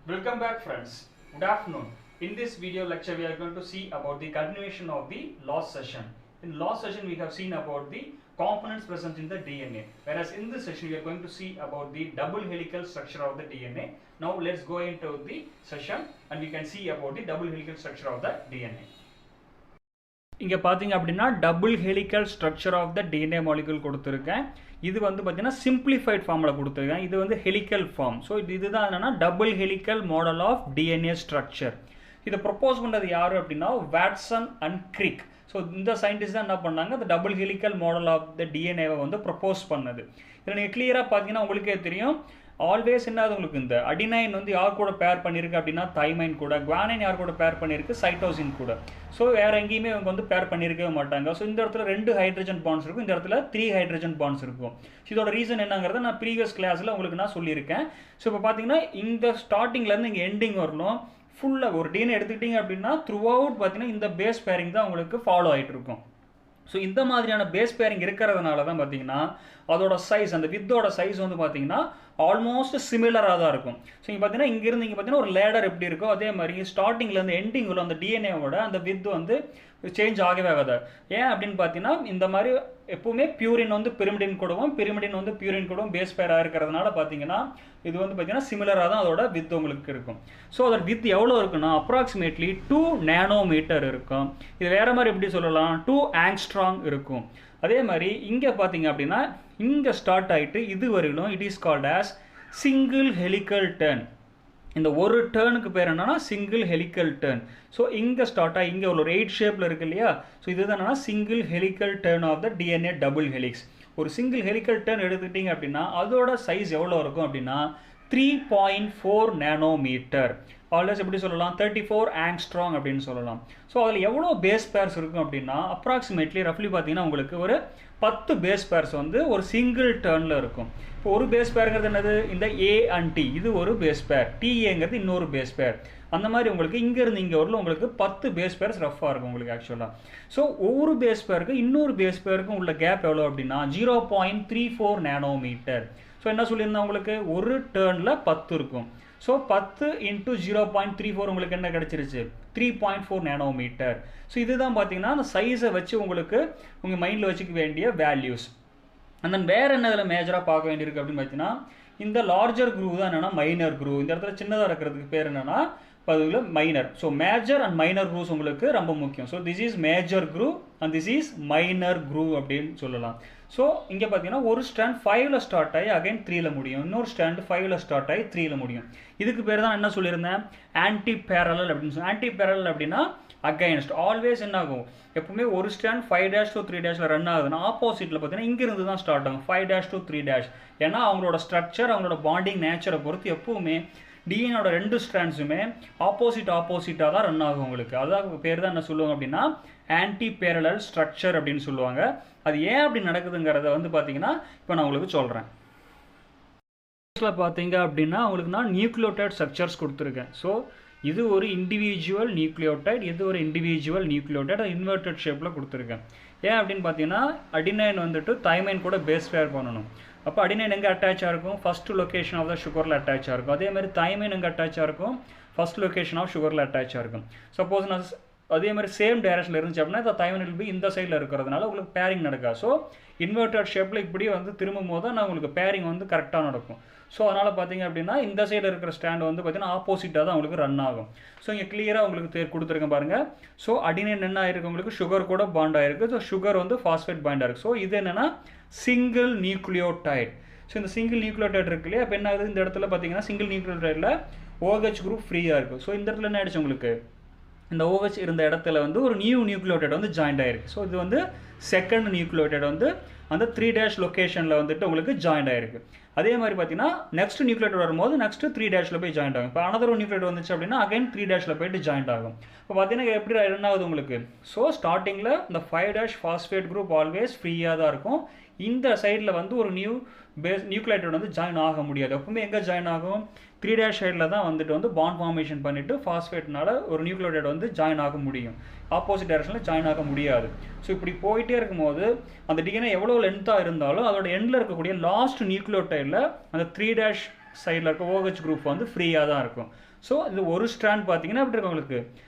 Welcome back friends. Good afternoon. In this video lecture we are going to see about the continuation of the last session. In last session we have seen about the components present in the DNA, whereas in this session we are going to see about the double helical structure of the DNA. Now let's go into the session and we can see about the double helical structure of the DNA. இங்கே பார்த்தீங்க அப்படின்னா double helical structure of the DNA molecule கொடுத்துருக்கேன். இது வந்து பார்த்தீங்கன்னா simplified ஃபார்மில் கொடுத்துருக்கேன். இது வந்து ஹெலிக்கல் ஃபார்ம். ஸோ இதுதான் என்னென்னா double helical model of DNA structure. இதை ப்ரொப்போஸ் பண்ணது யார் அப்படின்னா வாட்சன் அண்ட் கிரிக். ஸோ இந்த சயின்டிஸ்ட் தான் என்ன பண்ணாங்க, இந்த double helical model of the டிஎன்ஏவை வந்து ப்ரொப்போஸ் பண்ணது. இதில் நீங்கள் கிளியராக பார்த்தீங்கன்னா உங்களுக்கே தெரியும், ஆல்வேஸ் என்னது உங்களுக்கு இந்த அடினைன் வந்து யார் கூட பேர் பண்ணியிருக்கு அப்படின்னா தைமைன் கூட, குவானைன் யார் கூட பேர் பண்ணியிருக்கு சைட்டோசின் கூட. ஸோ வேறு எங்கேயுமே இவங்க வந்து பேர் பண்ணியிருக்கவே மாட்டாங்க. ஸோ இந்த இடத்துல 2 ஹைட்ரஜன் பாண்ட்ஸ் இருக்கும், இந்த இடத்துல 3 ஹைட்ரஜன் பாண்ட்ஸ் இருக்கும். ஸோ இதோட ரீசன் என்னங்கிறத நான் ப்ரீவியஸ் கிளாஸில் உங்களுக்கு நான் சொல்லியிருக்கேன். ஸோ இப்போ பார்த்தீங்கன்னா இந்த ஸ்டார்டிங்லேருந்து இங்கே எண்டிங் வரணும். ஃபுல்லாக ஒரு டிஎன்ஏ எடுத்துக்கிட்டிங்க அப்படின்னா த்ரூ அவுட் பார்த்தீங்கன்னா இந்த பேஸ் பேரிங் தான் உங்களுக்கு ஃபாலோ ஆகிட்டு இருக்கும். ஸோ இந்த மாதிரியான பேஸ் பேரிங் இருக்கிறதுனால தான் பார்த்தீங்கன்னா அதோட சைஸ், அந்த வித்தோட சைஸ் வந்து பார்த்தீங்கன்னா ஆல்மோஸ்ட் சிமிலராக தான் இருக்கும். ஸோ இங்கே பார்த்தீங்கன்னா இங்கேருந்து இங்கே பார்த்தீங்கன்னா ஒரு லேடர் எப்படி இருக்கோ அதே மாதிரி ஸ்டார்டிங்லேருந்து எண்டிங் உள்ள அந்த டிஎன்ஏவோட அந்த வித் வந்து சேஞ்ச் ஆகவே ஆகாது. ஏன் அப்படின்னு பார்த்தீங்கன்னா இந்த மாதிரி எப்பவுமே பியூரின் வந்து பிரிமிடின் கூடவும் பிரிமிடின் வந்து பியூரின் கூடவும் பேஸ் பேராக இருக்கிறதுனால பார்த்தீங்கன்னா இது வந்து பார்த்தீங்கன்னா சிமிலராக தான் அதோட வித் உங்களுக்கு இருக்கும். ஸோ அதோட வித் எவ்வளோ இருக்குன்னா அப்ராக்சிமேட்லி 2 நேனோமீட்டர் இருக்கும். இது வேறு மாதிரி எப்படி சொல்லலாம், 2 ஆங்ஸ்ட்ராங் இருக்கும். அதே மாதிரி இங்கே பார்த்தீங்க அப்படின்னா இங்கே ஸ்டார்ட் ஆகிட்டு இது வரையிலும் it is called as single helical turn. இந்த ஒரு டேர்னுக்கு பேர் என்னன்னா சிங்கிள் ஹெலிக்கல் டர்ன். ஸோ இங்கே ஸ்டார்ட் ஆகி இங்கே ஒரு 8 ஷேப்பில் இருக்கு இல்லையா, ஸோ இதுதான் என்னன்னா single helical turn of the DNA double helix. ஒரு சிங்கிள் ஹெலிக்கல் டர்ன் எடுத்துக்கிட்டிங்க அப்படின்னா அதோட சைஸ் எவ்வளோ இருக்கும் அப்படின்னா 3.4 நேனோமீட்டர். ஆல்வேஸ் எப்படி சொல்லலாம், 34 ஆங்ஸ்ட்ராங் அப்படின்னு சொல்லலாம். ஸோ அதில் எவ்வளோ பேஸ் பேர்ஸ் இருக்கும் அப்படின்னா அப்ராக்சிமேட்லி ரஃப்லி பார்த்தீங்கன்னா உங்களுக்கு ஒரு 10 பேஸ் பேர்ஸ் வந்து ஒரு சிங்கிள் டர்னில் இருக்கும். இப்போ ஒரு பேஸ் பேருங்கிறது என்னது, இந்த ஏ அண்ட் டி இது ஒரு பேஸ் பேர், டிஏங்கிறது இன்னொரு பேஸ் பேர். அந்த மாதிரி உங்களுக்கு இங்கேருந்து இங்கே வரல உங்களுக்கு 10 பேஸ் பேர்ஸ் ரஃபாக இருக்கும் உங்களுக்கு ஆக்சுவலாக. ஸோ ஒவ்வொரு பேஸ் பேருக்கு இன்னொரு பேஸ் பேருக்கும் உள்ள கேப் எவ்வளோ அப்படின்னா 0.34 நேனோமீட்டர். ஸோ என்ன சொல்லியிருந்தேன் உங்களுக்கு, ஒரு டேர்னில் 10 இருக்கும். ஸோ 10 × 0.34 உங்களுக்கு என்ன கிடச்சிருச்சு, 3.4 நேனோமீட்டர். ஸோ இதுதான் பார்த்தீங்கன்னா அந்த சைஸை வச்சு உங்களுக்கு உங்கள் மைண்டில் வச்சுக்க வேண்டிய வேல்யூஸ். அண்ட் தென் வேறு என்ன இதில் மேஜராக பார்க்க வேண்டியிருக்கு அப்படின்னு பார்த்தீங்கன்னா இந்த லார்ஜர் குரூவ் தான் என்னென்னா மைனர் குரூவ். இந்த இடத்துல சின்னதாக இருக்கிறதுக்கு பேர் என்னென்னா பதில் minor. So major and minor Groves உங்களுக்கு ரொம்ப முக்கியம். So this is major groove and this is minor groove அப்படின்னு சொல்லலாம். ஸோ இங்கே பார்த்தீங்கன்னா ஒரு ஸ்டாண்ட் 5ல் ஸ்டார்ட் ஆகி அகைன் 3ல் முடியும், இன்னொரு ஸ்டாண்ட் 5ல் ஸ்டார்ட் ஆகி 3ல் முடியும். இதுக்கு பேர் தான் என்ன சொல்லியிருந்தேன், ஆன்டி பேரலல் அப்படின்னு சொல்லி. ஆன்டி பேரலல் அப்படின்னா அகைன்ஸ்ட். ஆல்வேஸ் என்ன ஆகும், எப்பவுமே ஒரு ஸ்டாண்ட் 5' to 3' ரன் ஆகுதுன்னா ஆப்போசிட்டில் பார்த்தீங்கன்னா இங்கிருந்து தான் ஸ்டார்ட் ஆகும் 5' to 3'. ஏன்னா அவங்களோட ஸ்ட்ரக்சர் அவங்களோட பாண்டிங் நேச்சரை பொறுத்து எப்பவுமே டிஎன்ஏட 2 ஸ்ட்ராண்ட்ஸுமே ஆப்போசிட்டாக தான் ரன் ஆகும் உங்களுக்கு. அதான் பேர் தான் என்ன சொல்லுவாங்க அப்படின்னா ஆன்டி பேரலல் ஸ்ட்ரக்சர் அப்படின்னு சொல்லுவாங்க. அது ஏன் அப்படி நடக்குதுங்கிறத வந்து பார்த்தீங்கன்னா இப்போ நான் உங்களுக்கு சொல்கிறேன். பார்த்தீங்க அப்படின்னா உங்களுக்கு நான் நியூக்ளியோடைட் ஸ்ட்ரக்சர்ஸ் கொடுத்துருக்கேன். ஸோ இது ஒரு இண்டிவிஜுவல் நியூக்ளியோடைட், இது ஒரு இண்டிவிஜுவல் நியூக்ளியோடைட், இன்வெர்டட் ஷேப்பில் கொடுத்துருக்கேன். ஏன் அப்படின்னு பார்த்தீங்கன்னா அடினைன் வந்துட்டு தைமைன் கூட பேஸ் பேர் பண்ணணும். அப்போ அடினைன் எங்கே அட்டாச்சாக இருக்கும், ஃபஸ்ட்டு லொக்கேஷன் ஆஃப் த சுகரில் அட்டாச்சாக இருக்கும். அதே மாதிரி தைமைன் எங்கே அட்டாச்சாக இருக்கும், ஃபஸ்ட் லொக்கேஷன் ஆஃப் சுகரில் அட்டாச்சாக இருக்கும். சப்போஸ் நான் அதே மாதிரி சேம் டைரக்ஷனில் இருந்துச்சு அப்படின்னா இந்த தைமைன் வில் பி இந்த சைடில் இருக்கிறதுனால உங்களுக்கு பேரிங் நடக்காது. ஸோ இன்வெர்டட் ஷேப்பில் இப்படி வந்து திரும்பும் போது தான் நான் உங்களுக்கு பேரிங் வந்து கரெக்டாக நடக்கும். ஸோ அதனால் பார்த்தீங்க அப்படின்னா இந்த சைடில் இருக்கிற ஸ்டாண்ட் வந்து பார்த்தீங்கன்னா ஆப்போசிட்டாக தான் உங்களுக்கு ரன் ஆகும். ஸோ இங்கே கிளியராக உங்களுக்கு கொடுத்துருக்கேன் பாருங்கள். ஸோ அடினைன் என்ன ஆயிருக்கு, உங்களுக்கு சுகர் கூட பாண்ட் ஆயிருக்கு. ஸோ சுகர் வந்து ஃபாஸ்பேட் பாண்ட் ஆயிருக்கு. ஸோ இது என்னென்னா சிங்கிள் நியூக்ளியோடைட். ஸோ இந்த சிங்கிள் நியூக்ளியோடைட் இருக்கு இல்லையா, அப்போ என்ன ஆகுது, இந்த இடத்துல பார்த்தீங்கன்னா சிங்கிள் நியூக்ளியோடைடில் OH குரூப் ஃப்ரீயாக இருக்குது. ஸோ இந்த இடத்துல என்ன ஆயிடுச்சு உங்களுக்கு, இந்த OH இருந்த இடத்துல வந்து ஒரு நியூ நியூக்ளியோடைட் வந்து ஜாயின்ட் ஆயிருக்கு. ஸோ இது வந்து செகண்ட் நியூக்ளியோடைட் வந்து அந்த 3' லொக்கேஷனில் வந்துட்டு உங்களுக்கு ஜாயின்ட் ஆயிருக்கு. அதே மாதிரி பார்த்தீங்கன்னா நெக்ஸ்ட் நியூக்ளியோடைட் வரும்போது நெக்ஸ்ட் 3' போய் ஜாயின்ட் ஆகும். இப்போ அனதர் நியூக்ளியோடைட் வந்துச்சு அப்படின்னா அகைன் 3' போயிட்டு ஜாயின்ட் ஆகும். இப்போ பார்த்தீங்கன்னா எப்படி ரன் ஆகுது உங்களுக்கு, ஸோ ஸ்டார்டிங்கில் இந்த 5' ஃபாஸ்பேட் குரூப் ஆல்வேஸ் ஃப்ரீயாக தான் இருக்கும். இந்த சைடில் வந்து ஒரு நியூக்ளியோடைட் வந்து ஜாயின் ஆக முடியாது. எப்பவுமே எங்கே ஜாயின் ஆகும், 3' சைடில் தான் வந்துட்டு வந்து பாண்ட் ஃபார்மேஷன் பண்ணிவிட்டு ஃபாஸ்பேட்னால ஒரு நியூக்ளியோடைட் வந்து ஜாயின் ஆக முடியும், ஆப்போசிட் டைரக்ஷனில் ஜாயின் ஆக முடியாது. ஸோ இப்படி போயிட்டே இருக்கும்போது அந்த டிஎன்ஏ எவ்வளோ லென்த்தாக இருந்தாலும் அதோட எண்டில் இருக்கக்கூடிய லாஸ்ட் நியூக்ளியோடைடில் அந்த 3' சைடில் இருக்க OH குரூப் வந்து ஃப்ரீயாக தான் இருக்கும். ஸோ இது ஒரு ஸ்ட்ராண்ட் பார்த்தீங்கன்னா எப்படி இருக்கும் உங்களுக்கு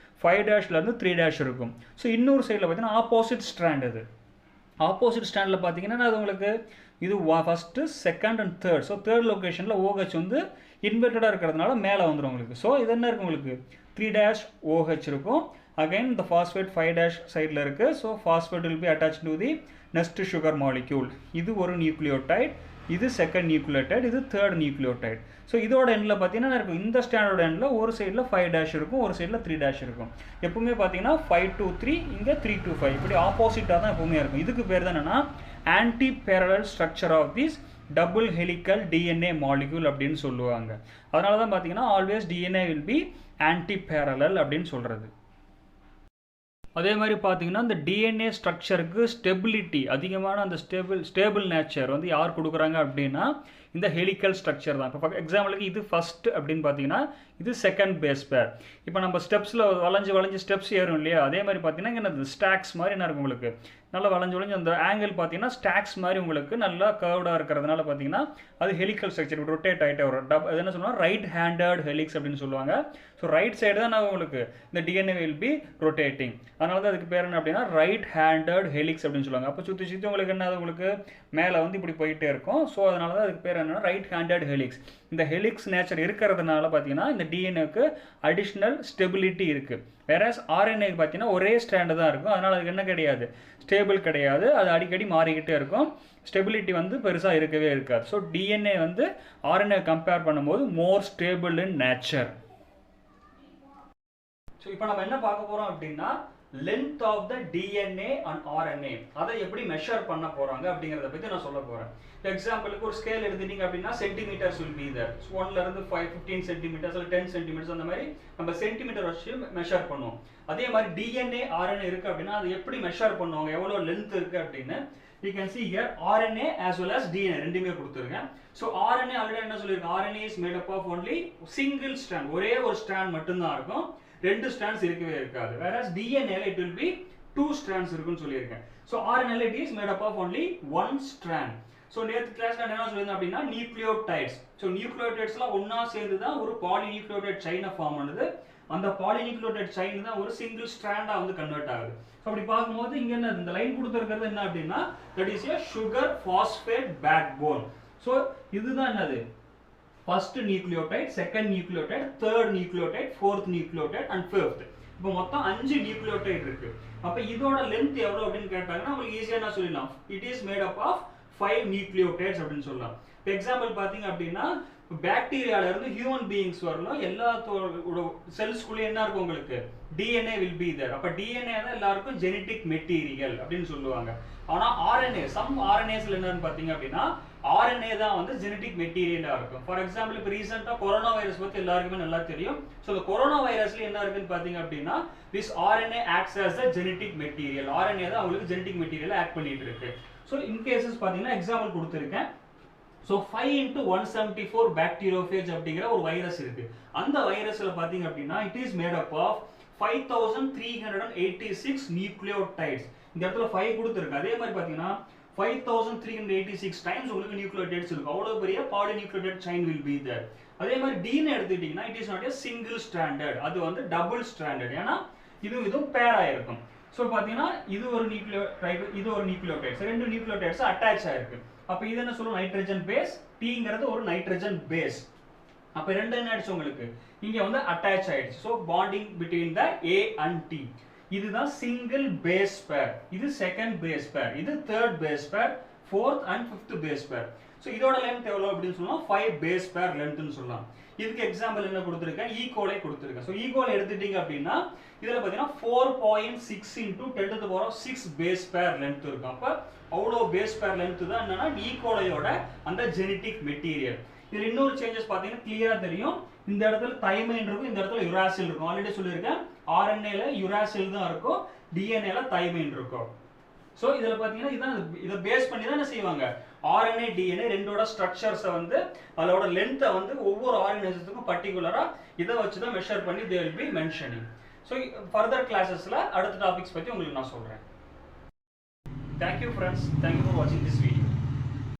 5' 3' இருக்கும். ஸோ இன்னொரு சைடில் பார்த்தீங்கன்னா ஆப்போசிட் ஸ்ட்ராண்ட் இது. ஆப்போசிட் ஸ்ட்ராண்டில் பார்த்தீங்கன்னா அது உங்களுக்கு இது first second and third. So third லொக்கேஷனில் OH வந்து இன்வெர்ட்டடாக இருக்கிறதுனால மேலே வந்துடும் உங்களுக்கு. ஸோ இது என்ன இருக்கும் உங்களுக்கு 3' OH இருக்கும். அகைன் இந்த ஃபாஸ்ஃபேட் 5' சைடில் இருக்குது. So phosphate will be attach to the next sugar molecule. இது ஒரு நியூக்ளியோடைட், இது செகண்ட் நியூக்ளியோடைட், இது தேர்ட் நியூக்ளியோடைட். ஸோ இதோட எண்ணில் பார்த்தீங்கன்னா இருக்கும் இந்த ஸ்டாண்டர்ட் எண்ணில் ஒரு சைடில் 5' இருக்கும், ஒரு சைடில் 3' இருக்கும். எப்பவுமே பார்த்தீங்கன்னா 5 to 3, இங்கே 3 to 5, இப்படி ஆப்போசிட்டாக தான் எப்பவுமே இருக்கும். இதுக்கு பேர் தான் என்னன்னா antiparallel structure of this double helical DNA molecule அப்படின்னு சொல்லுவாங்க. அதனால தான் பார்த்தீங்கன்னா always DNA will be antiparallel அப்படின்னு சொல்கிறது. அதே மாதிரி பார்த்தீங்கன்னா இந்த DNA ஸ்ட்ரக்சருக்கு ஸ்டெபிலிட்டி அதிகமான அந்த ஸ்டேபிள் நேச்சர் வந்து யார் கொடுக்குறாங்க அப்படின்னா இந்த ஹெலிக்கல் ஸ்ட்ரக்சர் தான். இப்போ எக்ஸாம்பிளுக்கு இது ஃபஸ்ட் அப்படின்னு பார்த்தீங்கன்னா இது செகண்ட் பேஸ் பேர். இப்போ நம்ம ஸ்டெப்ஸில் வளைஞ்சு ஸ்டெப்ஸ் ஏறும் இல்லையா, அதே மாதிரி பார்த்தீங்கன்னா இங்கே அந்த ஸ்டாக்ஸ் மாதிரி என்ன இருக்கும் உங்களுக்கு நல்லா வளைஞ்சு அந்த ஆங்கிள் பார்த்தீங்கன்னா ஸ்டாக்ஸ் மாதிரி உங்களுக்கு நல்லா கர்வ்டாக இருக்கிறதுனால பார்த்தீங்கன்னா அது ஹெலிக்கல் ஸ்ட்ரக்சர் ரொட்டேட் ஆகிட்டே வரும். அது என்ன சொல்லுவாங்க ரைட் ஹேண்டட் ஹெலிக்ஸ் அப்படின்னு சொல்லுவாங்க. ஸோ ரைட் சைடு தான் நான் உங்களுக்கு இந்த DNA வில் பி ரொட்டேட்டிங். அதனால தான் அதுக்கு பேர் என்ன அப்படின்னா ரைட் ஹேண்டட் ஹெலிக்ஸ் அப்படின்னு சொல்லுவாங்க. அப்போ சுற்றி உங்களுக்கு என்ன உங்களுக்கு மேலே வந்து இப்படி போயிட்டே இருக்கும். ஸோ அதனால தான் அதுக்கு பேர் என்னன்னா ரைட் ஹேண்டட் ஹெலிக்ஸ். இந்த ஹெலிக்ஸ் நேச்சர் இருக்கிறதுனால பார்த்தீங்கன்னா இந்த DNAக்கு அடிஷ்னல் ஸ்டெபிலிட்டி இருக்குது. வேறஸ் RNAக்கு பார்த்தீங்கன்னா ஒரே ஸ்டாண்டு தான் இருக்கும். அதனால் அதுக்கு என்ன கிடையாது ஸ்டேபிள் கிடையாது, அது அடிக்கடி மாறிக்கிட்டே இருக்கும். ஸ்டெபிலிட்டி வந்து பெருசாக இருக்கவே இருக்காது. ஸோ DNA வந்து RNA கம்பேர் பண்ணும்போது more stable in nature. So இப்போ நம்ம என்ன பார்க்க போகிறோம் அப்படின்னா length of the DNA and RNA அதை எப்படி மெஷர் பண்ண போகிறாங்க அப்படிங்கிறத பற்றி நான் சொல்ல போகிறேன். எக்ஸாம்பிளுக்கு ஒரு ஸ்கேல் எடுத்துட்டீங்க அப்படின்னா சென்டிமீட்டர்ஸ் வில் பி தேர். 1லேருந்து 15 சென்டிமீட்டர்ஸ் இல்லை 10 சென்டிமீட்டர்ஸ் அந்த மாதிரி நம்ம சென்டிமீட்டர் வச்சு மெஷர் பண்ணுவோம். அதே மாதிரி DNA RNA இருக்குது அப்படின்னா அது எப்படி மெஷர் பண்ணுவாங்க, எவ்வளோ லென்த் இருக்குது அப்படின்னு you can see here RNA as well as DNA ரெண்டுமே கொடுத்துருக்கேன். ஸோ RNA ஆல்ரெடி என்ன சொல்லியிருக்கேன், RNA is made up of only single strand, ஒரே ஒரு ஸ்ட்ராண்ட் மட்டும்தான் இருக்கும், 2 strands இருக்கவே இருக்காது. whereas DNA it will be 2 strands இருக்குன்னு சொல்லியிருக்கேன். So RNA it is made up of only 1 strand. So நேற்று கிளாஸ்ல என்ன சொல்லியிருந்தேன் அப்படின்னா நியூக்ளியோடைட்ஸ். ஸோ நியூக்ளியோடைட்ஸ்லாம் ஒன்றா சேர்ந்து தான் ஒரு பாலிநியூக்ளியோடைட் செயினை ஃபார்ம் பண்ணுது. அந்த பாலிநியூக்ளியோடைட் செயின் தான் ஒரு சிங்கிள் ஸ்ட்ராண்டாக வந்து கன்வெர்ட் ஆகுது. ஸோ அப்படி பார்க்கும்போது இங்கே என்ன இந்த லைன் கொடுத்துருக்கிறது என்ன அப்படின்னா that is a sugar phosphate backbone. So இதுதான் என்னது first nucleotide, second nucleotide, third nucleotide, fourth nucleotide and fifth. இப்போ மொத்தம் 5 நியூக்ளியோடைட் இருக்கு. அப்போ இதோட லென்த் எவ்வளோ அப்படின்னு கேட்டாங்கன்னா உங்களுக்கு ஈஸியாக என்ன சொல்லலாம், it is made up of 5 nucleotides அப்படின்னு சொல்லலாம். இப்போ எக்ஸாம்பிள் பார்த்தீங்க அப்படின்னா பாக்டீரியால இருந்து ஹியூமன் பீயிங்ஸ் வரலாம் எல்லாத்தோட செல்ஸ்குள்ளே என்ன இருக்கும் உங்களுக்கு DNA வில் பி தேர். அப்போ DNA தான் எல்லாருக்கும் ஜெனட்டிக் மெட்டீரியல் அப்படின்னு சொல்லுவாங்க. ஆனால் RNA சம் RNAஸ்ல என்னன்னு பார்த்தீங்க அப்படின்னா RNA தான் வந்து ஜெனட்டிக் மெட்டீரியலாக இருக்கும். ஃபார் எக்ஸாம்பிள் இப்போ ரீசெண்டாக கொரோனா வைரஸ் பற்றி எல்லாருக்குமே நல்லா தெரியும். ஸோ இந்த கொரோனா வைரஸ்ல என்ன இருக்குன்னு பார்த்தீங்க அப்படின்னா this RNA acts as a genetic material. RNA தான் அவங்களுக்கு ஜெனட்டிக் மெட்டீரியல் ஆக்ட் பண்ணிட்டு இருக்கு. ஸோ இன் கேசஸ் பார்த்தீங்கன்னா எக்ஸாம்பிள் கொடுத்துருக்கேன். ஸோ 5x174 பாக்டீரியோஃபேஜ் அப்படிங்கிற ஒரு வைரஸ் இருக்கு. அந்த வைரஸ்ல பார்த்தீங்க அப்படின்னா it is made up of 5386 nucleotides. இந்த இடத்துல 5 கொடுத்துருக்கு. அதே மாதிரி பார்த்தீங்கன்னா 5386 டைம்ஸ் உங்களுக்கு நியூக்ளியோடைட்ஸ் இருக்கும். அவ்வளோ பெரிய polynucleotide chain will be there. அதே மாதிரி DNA எடுத்துக்கிட்டீங்கன்னா it is not a single stranded, அது வந்து டபுள் ஸ்ட்ராண்டட். ஏன்னா இதுவும் பேர் ஆயிருக்கும். ஸோ பார்த்தீங்கன்னா இது ஒரு நியூக்ளியோடைட், இது ஒரு நியூக்ளியோடைட்ஸ், 2 நியூக்ளியோடைட்ஸ் அட்டாச் ஆயிருக்கு. அப்போ இது என்ன சொல்லுவோம் நைட்ரஜன் பேஸ், டீங்கிறது ஒரு நைட்ரஜன் பேஸ். அப்போ ரெண்டு என்ன ஆயிடுச்சு உங்களுக்கு இங்கே வந்து அட்டாச் ஆயிடுச்சு. So bonding between the A and T. இதுதான் சிங்கிள் பேஸ் பேர், இது செகண்ட் பேஸ் பேர், இது third base pair, fourth and fifth base pair. So இதோட லென்த் எவ்வளோ அப்படின்னு சொல்லலாம் 5 பேஸ் பேர் லென்த்னு சொல்லலாம். இதுக்கு எக்ஸாம்பிள் என்ன கொடுத்துருக்கேன், ஈகோலை கொடுத்துருக்கேன். ஸோ ஈகோலை எடுத்துட்டீங்க அப்படின்னா இதில் பார்த்தீங்கன்னா 4.6 × 10⁶ பேஸ் பேர் லென்த் இருக்கும். அப்போ அவ்வளோ பேஸ் பேர் லென்த் தான் என்னன்னா ஈகோலையோட அந்த ஜெனட்டிக் மெட்டீரியல். இதில் இன்னொரு சேஞ்சஸ் பார்த்தீங்கன்னா கிளியராக தெரியும். இந்த இடத்துல தைமைன் இருக்கும், இந்த இடத்துல யுராசில் இருக்கும். ஆல்ரெடி சொல்லியிருக்கேன் RNAல யுராசில் தான் இருக்கும், DNAல தைமைன் இருக்கும். ஸோ இதில் பார்த்தீங்கன்னா இதை பேஸ் பண்ணி தான் என்ன செய்வாங்க RNA DNA ரெண்டோட ஸ்ட்ரக்சர்ஸை வந்து அதோட லென்த்தை வந்து ஒவ்வொரு ஆர்கனைசத்துக்கும் பர்டிகுலராக இதை வச்சு தான் மெஷர் பண்ணி they will be mentioning. So further கிளாஸஸில் அடுத்த டாபிக்ஸ் பற்றி உங்களுக்கு நான் சொல்கிறேன். Thank you friends, thank you for watching this video.